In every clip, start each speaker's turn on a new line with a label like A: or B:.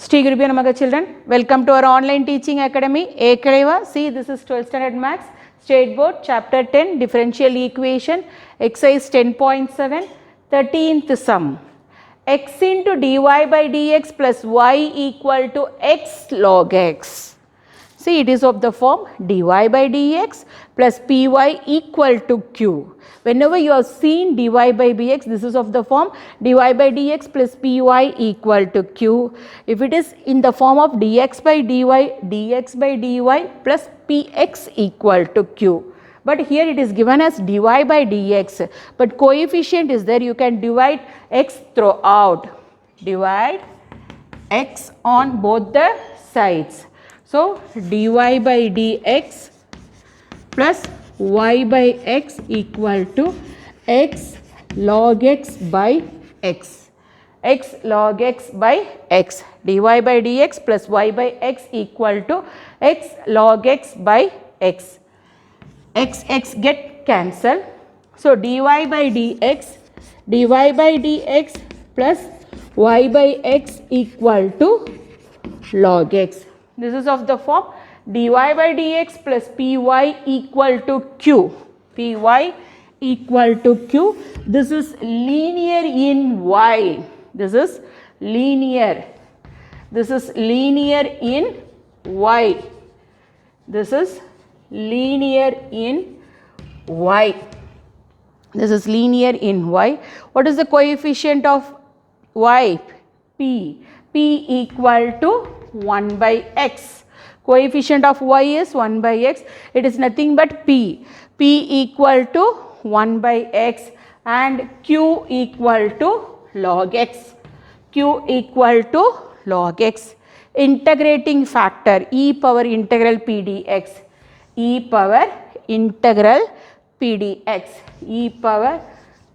A: Shri Gurubhyo Namaha children, welcome to our online teaching academy Ekaleva. See, this is 12th standard maths state board chapter 10 differential equation exercise 10.7 13th sum. X into dy by dx plus y equal to x log x. See, it is of the form dy by dx plus py equal to q. Whenever you have seen dy by dx, this is of the form dy by dx plus py equal to q. If it is in the form of dx by dy, dx by dy plus px equal to q. But here it is given as dy by dx, but coefficient is there, you can divide x throughout. Divide x on both the sides. So, dy by dx plus y by x equal to x log x by x. X log x by x. Dy by dx plus y by x equal to x log x by x. X get cancelled. So, dy by dx plus y by x equal to log x. This is of the form dy by dx plus py equal to q. Py equal to q. This is linear in y. This is linear. This is linear in y. This is linear in y. This is linear in y. What is the coefficient of y? P. P equal to 1 by x. Coefficient of y is 1 by x. It is nothing but p. P equal to 1 by x and q equal to log x. Q equal to log x. Integrating factor e power integral p dx. E power integral p dx. E power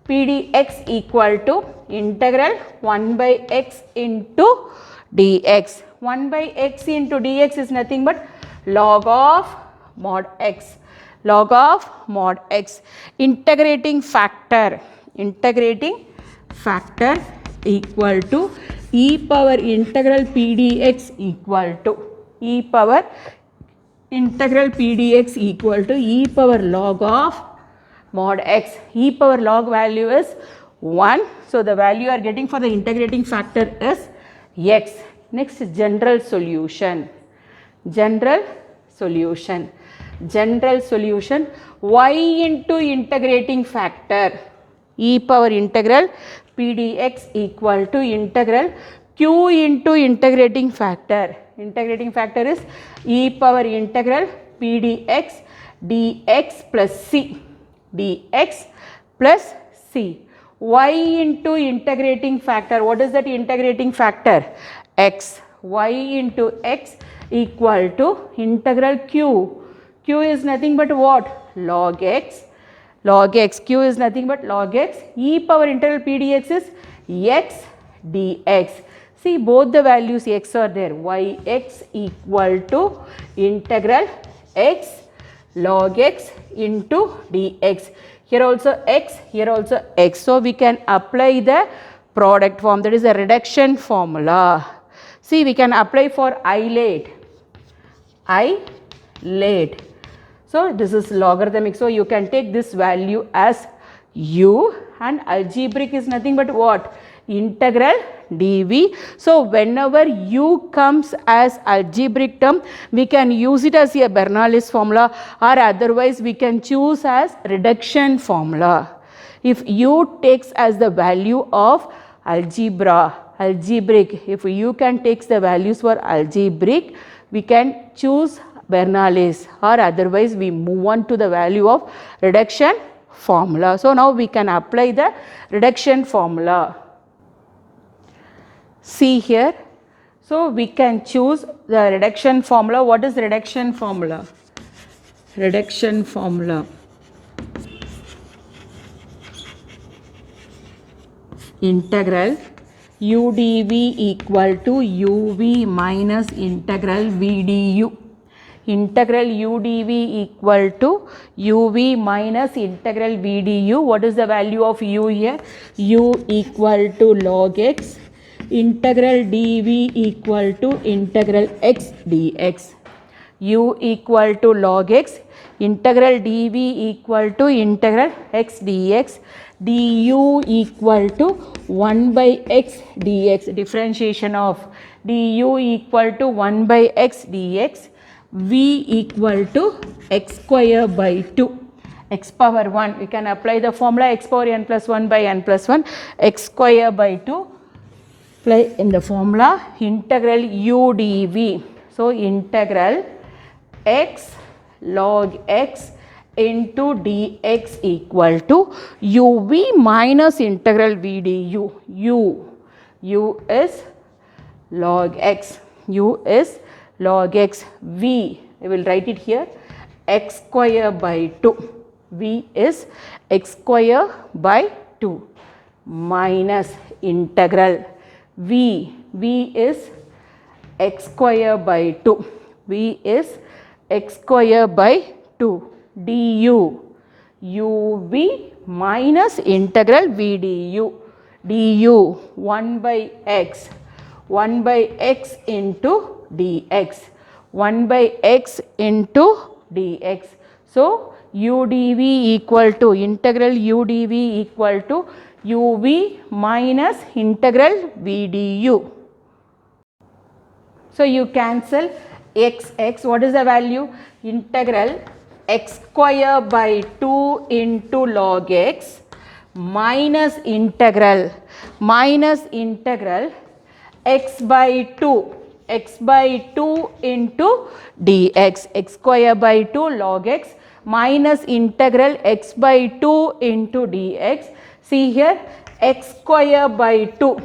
A: p dx equal to integral 1 by x into dx. 1 by x into dx is nothing but log of mod x. Log of mod x. Integrating factor equal to e power integral p dx equal to e power integral p dx equal to e power log of mod x. E power log value is 1. So, the value you are getting for the integrating factor is x. Next, general solution. General solution. General solution. Y into integrating factor. E power integral p dx equal to integral q into integrating factor. Integrating factor is e power integral p dx dx plus c. Dx plus c. Y into integrating factor. What is that integrating factor? X. Y into x equal to integral q. Q is nothing but what? Log x. Log x. Q is nothing but log x. E power integral p dx is x dx. See, both the values x are there. Yx equal to integral x log x into dx. Here also x, here also x. So, we can apply the product form, that is a reduction formula. See, we can apply for I late. So, this is logarithmic. So, you can take this value as u and algebraic is nothing but what? Integral dv. So, whenever u comes as algebraic term, we can use it as a Bernoulli's formula, or otherwise we can choose as reduction formula. If u takes as the value of algebraic, if u can takes the values for algebraic, we can choose Bernoulli's, or otherwise we move on to the value of reduction formula. So, now we can apply the reduction formula. See here. So, we can choose the reduction formula. What is reduction formula? Reduction formula. Integral u dv equal to uv minus integral v du. Integral u dv equal to uv minus integral v du. What is the value of u here? U equal to log x. integral dv equal to integral x dx. U equal to log x, integral dv equal to integral x dx, du equal to 1 by x dx, differentiation of du equal to 1 by x dx, v equal to x square by 2, x power 1, we can apply the formula x power n plus 1 by n plus 1, x square by 2, apply in the formula integral u dv. So integral x log x into dx equal to uv minus integral v du. U is log x, u is log x, v, I will write it here, x square by 2, v is x square by 2 minus integral v is x square by 2, v is x square by 2 du, uv minus integral v du 1 by x into dx, 1 by x into dx. So u dv equal to integral u dv equal to uv minus integral v du. So you cancel x, what is the value? Integral x square by 2 into log x minus integral x by 2 into dx, x square by 2 log x minus integral x by 2 into dx. See here, x square by 2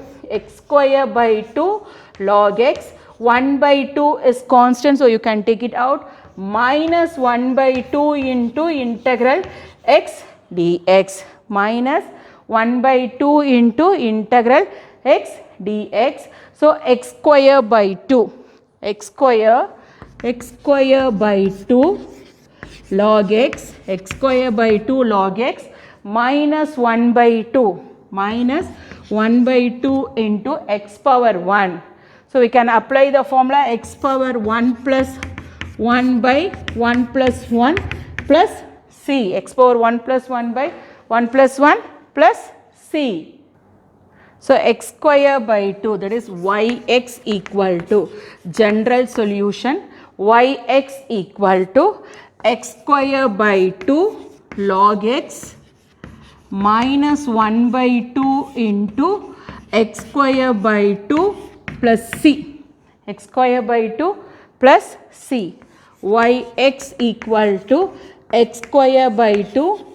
A: log x, 1 by 2 is constant, so you can take it out, minus 1 by 2 into integral x dx, minus 1 by 2 into integral x dx. So x square by 2 by 2 log x, x square by 2 log x minus 1 by 2 into x power 1. So we can apply the formula x power 1 plus 1 by 1 plus 1 plus c, x power 1 plus 1 by 1 plus 1 plus c. So x square by 2, that is yx equal to, general solution, yx equal to x square by 2 log x minus 1 by 2 into x square by 2 plus c, x square by 2 plus c, yx equal to x square by 2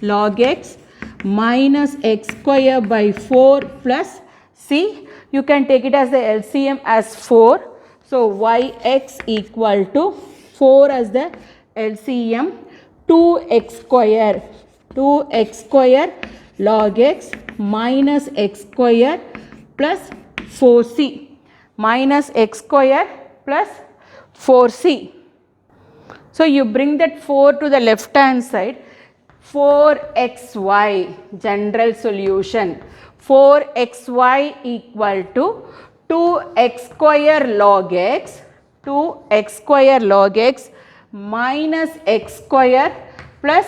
A: log x minus x square by 4 plus c, you can take it as the LCM as 4. So yx equal to 4 as the LCM, 2x square log x minus x square plus 4c, minus x square plus 4c. So you bring that 4 to the left hand side, 4xy, general solution, 4xy equal to 2x square log x minus x square plus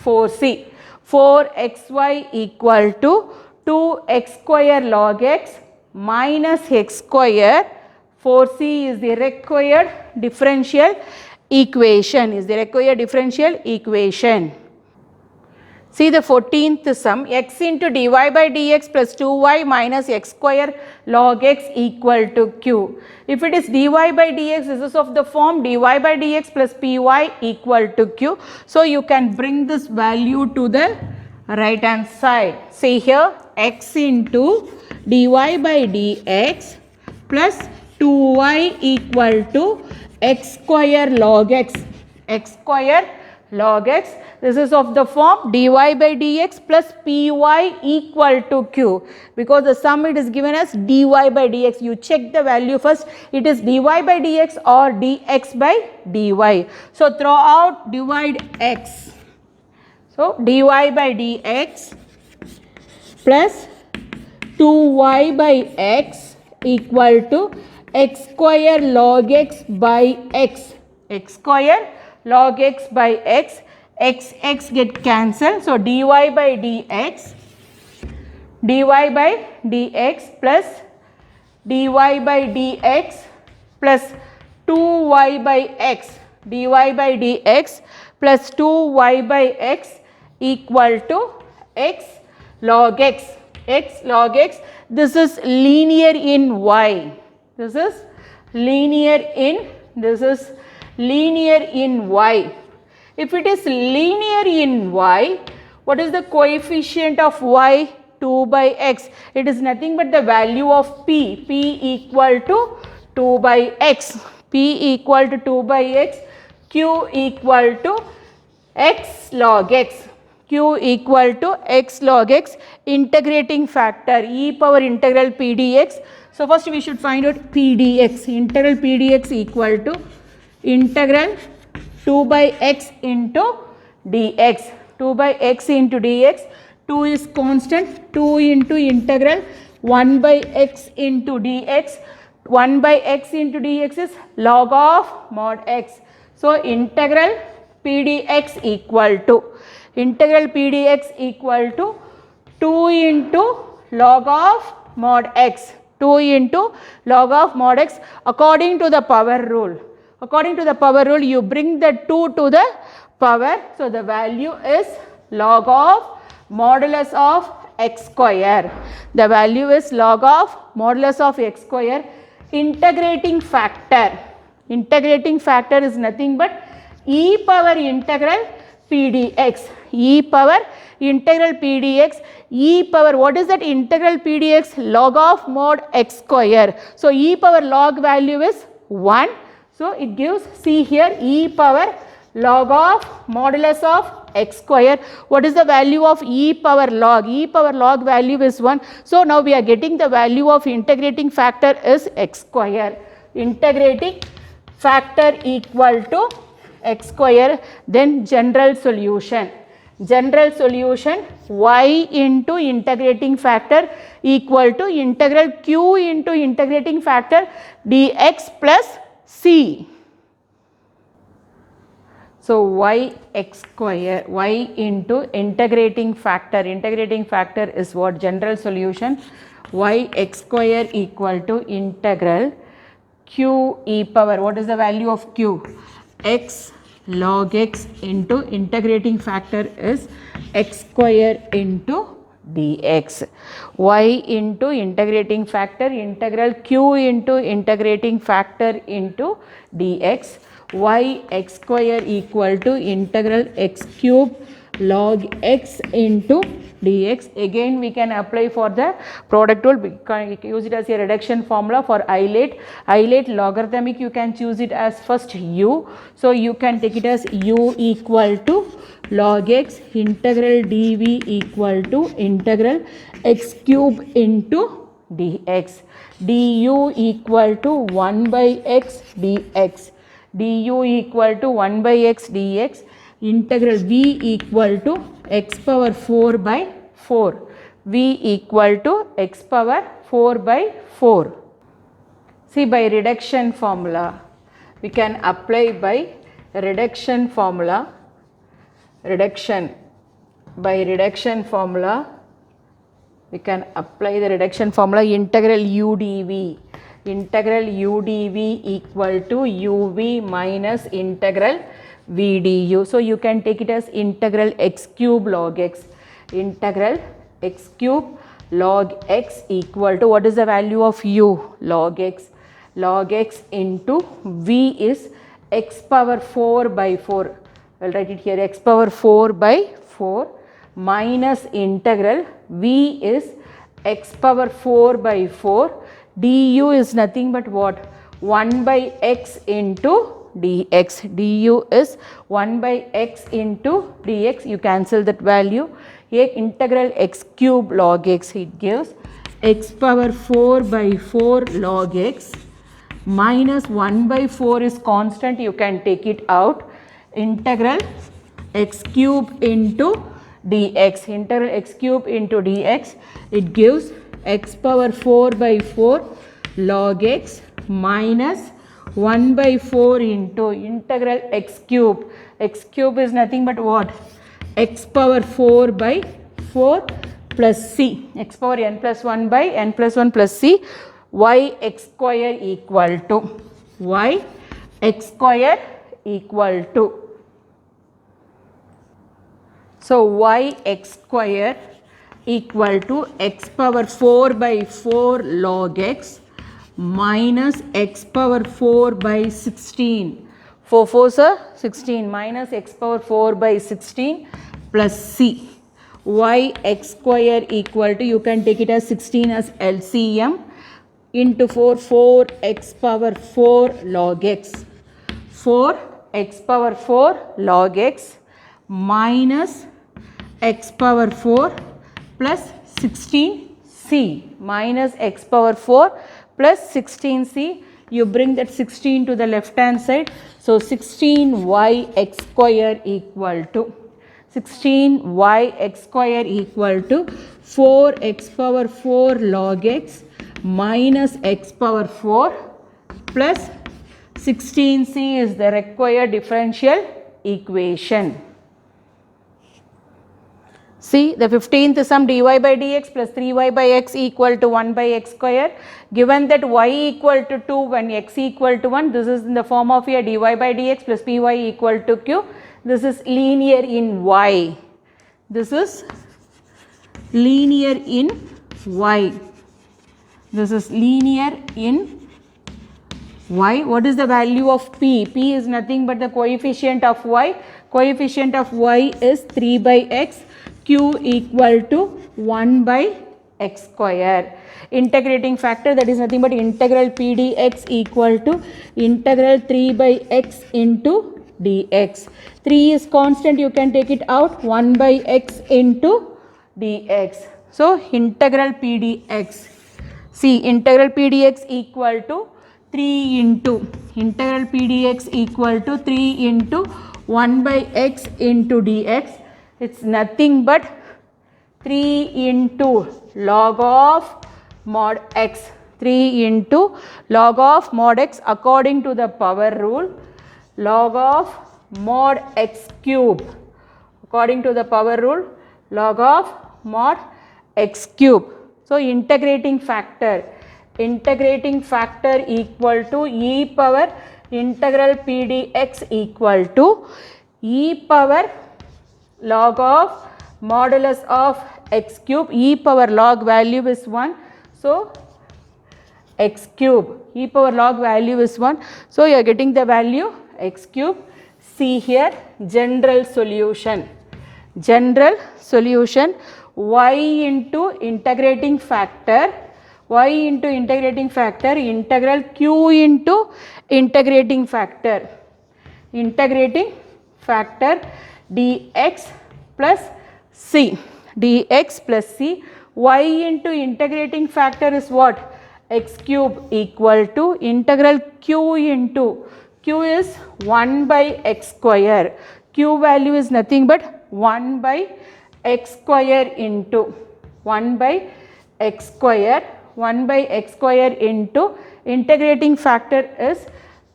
A: 4c, 4xy equal to 2x square log x minus x square, 4c is the required differential equation, See the 14th sum, x into dy by dx plus 2y minus x square log x equal to q. If it is dy by dx, this is of the form dy by dx plus py equal to q. So you can bring this value to the right hand side. See here, x into dy by dx plus 2y equal to x square log x, this is of the form dy by dx plus py equal to q, because the sum it is given as dy by dx. You check the value first, it is dy by dx or dx by dy. So throw out, divide x. So dy by dx plus 2y by x equal to x square log x by x. X square log x by x. X get cancelled. So dy by dx plus dy by dx plus 2y by x, dy by dx plus 2y by x equal to x log x. X log x, this is linear in y. This is linear in y. If it is linear in y, what is the coefficient of y? 2 by x. It is nothing but the value of p. P equal to 2 by x. P equal to 2 by x. Q equal to x log x. Q equal to x log x, integrating factor e power integral p dx. So first we should find out p dx. Integral p dx equal to integral 2 by x into dx. 2 by x into dx. 2 is constant. 2 into integral 1 by x into dx. 1 by x into dx is log of mod x. So integral p dx equal to 2 into log of mod x. 2 into log of mod x according to the power rule. According to the power rule, you bring the 2 to the power. So the value is log of modulus of x square. The value is log of modulus of x square. Integrating factor. Integrating factor is nothing but e power integral p dx. E power integral p dx. E power, what is that integral p dx? Log of mod x square. So e power log value is 1. So it gives, see here, e power log of modulus of x square. What is the value of e power log? E power log value is 1. So now we are getting the value of integrating factor is x square. Integrating factor equal to x square. Then general solution. General solution, y into integrating factor equal to integral q into integrating factor dx plus c. So y x square, y into integrating factor is what? General solution, y x square equal to integral q e power, what is the value of q? X log x into integrating factor is x square into dx. Y into integrating factor, integral q into integrating factor into dx. Y x square equal to integral x cube log x into dx. Again we can apply for the product rule. We can use it as a reduction formula for islate. Islate logarithmic, you can choose it as first u. So you can take it as u equal to log x integral dv equal to integral x cube into dx. du equal to 1 by x dx. du equal to 1 by x dx. Integral v equal to x power 4 by 4. v equal to x power 4 by 4. See, by reduction formula, we can apply by reduction formula. By reduction formula, we can apply the reduction formula integral u dv. Integral u dv equal to uv minus integral v du. So you can take it as integral x cube log x. Integral x cube log x equal to, what is the value of u? Log x. Log x into v is x power 4 by 4. I will write it here, x power 4 by 4 minus integral v is x power 4 by 4. du is nothing but what? 1 by x into dx. du is 1 by x into dx. You cancel that value. Here integral x cube log x, it gives x power 4 by 4 log x minus 1 by 4 is constant, you can take it out. Integral x cube into dx. Integral x cube into dx, it gives x power 4 by 4 log x minus 1 by 4 into integral x cube. X cube is nothing but what? X power 4 by 4 plus c. X power n plus 1 by n plus 1 plus c. Y x square equal to y x square equal to. So y x square equal to x power 4 by 4 log x minus x power 4 by 16. 4 4s are 16 minus x power 4 by 16 plus c. Y x square equal to, you can take it as 16 as LCM, into 4, 4 x power 4 log x. 4 x power 4 log x minus x power 4 plus 16c minus x power 4 plus 16c. You bring that 16 to the left hand side. So 16y x square equal to 16y x square equal to 4x power 4 log x minus x power 4 plus 16c is the required differential equation. See, the 15th sum dy by dx plus 3y by x equal to 1 by x square. Given that y equal to 2 when x equal to 1, this is in the form of a dy by dx plus py equal to q. This is linear in y. This is linear in y. This is linear in y. What is the value of p? P is nothing but the coefficient of y. Coefficient of y is 3 by x. Q equal to 1 by x square. Integrating factor, that is nothing but integral p dx equal to integral 3 by x into dx. 3 is constant, you can take it out, 1 by x into dx. So integral p dx. See, integral p dx equal to 3 into integral p dx equal to 3 into 1 by x into dx. It's nothing but 3 into log of mod x. 3 into log of mod x according to the power rule. Log of mod x cube. According to the power rule, log of mod x cube. So integrating factor. Integrating factor equal to e power integral p dx equal to e power log of modulus of x cube. E power log value is 1. So x cube. E power log value is 1. So you are getting the value x cube. See here, general solution. General solution, y into integrating factor. Y into integrating factor, integral q into integrating factor. Integrating factor dx plus c. Dx plus c. Y into integrating factor is what? X cube equal to integral q into, q is 1 by x square. Q value is nothing but 1 by x square into 1 by x square. 1 by x square into integrating factor is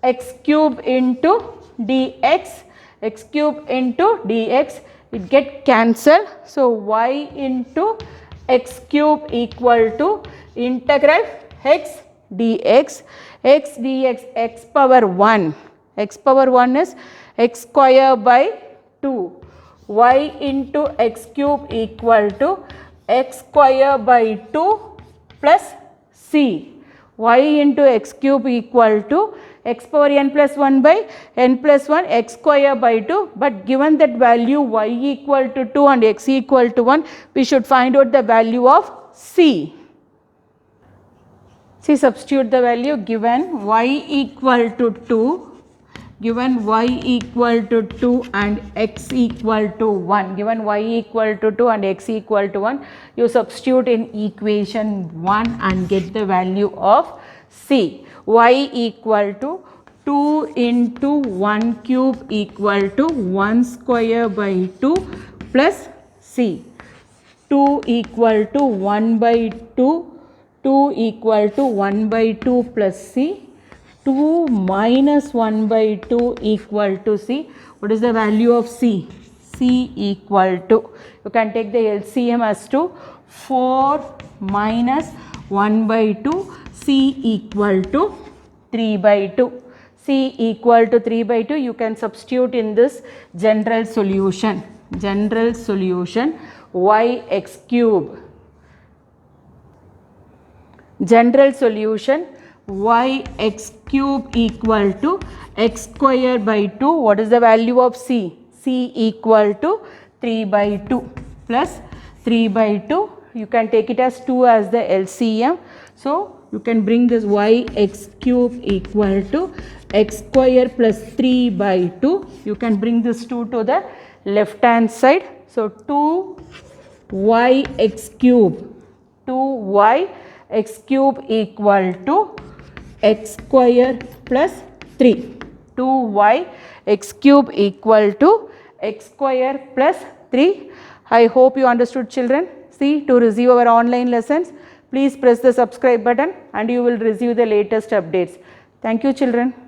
A: x cube into dx. X cube into dx, it get cancelled. So y into x cube equal to integral x dx. X dx, x power 1. X power 1 is x square by 2. Y into x cube equal to x square by 2 plus c. Y into x cube equal to x power n plus 1 by n plus 1 x square by 2, but given that value y equal to 2 and x equal to 1, we should find out the value of c. See, substitute the value. Given y equal to 2, given y equal to 2 and x equal to 1, given y equal to 2 and x equal to 1, you substitute in equation 1 and get the value of c. Y equal to 2 into 1 cube equal to 1 square by 2 plus c. 2 equal to 1 by 2, 2 equal to 1 by 2 plus c. 2 minus 1 by 2 equal to c. What is the value of c? C equal to, you can take the LCM as to 4 minus 1 by 2, c equal to 3 by 2. C equal to 3 by 2, you can substitute in this general solution. General solution yx cube. General solution yx cube equal to x square by 2. What is the value of c? C equal to 3 by 2 plus 3 by 2. You can take it as 2 as the LCM. So, you can bring this yx cube equal to x square plus 3 by 2. You can bring this 2 to the left hand side. So, 2yx cube. 2yx cube equal to x square plus 3. 2yx cube equal to x square plus 3. I hope you understood, children. See, to receive our online lessons, please press the subscribe button and you will receive the latest updates. Thank you, children.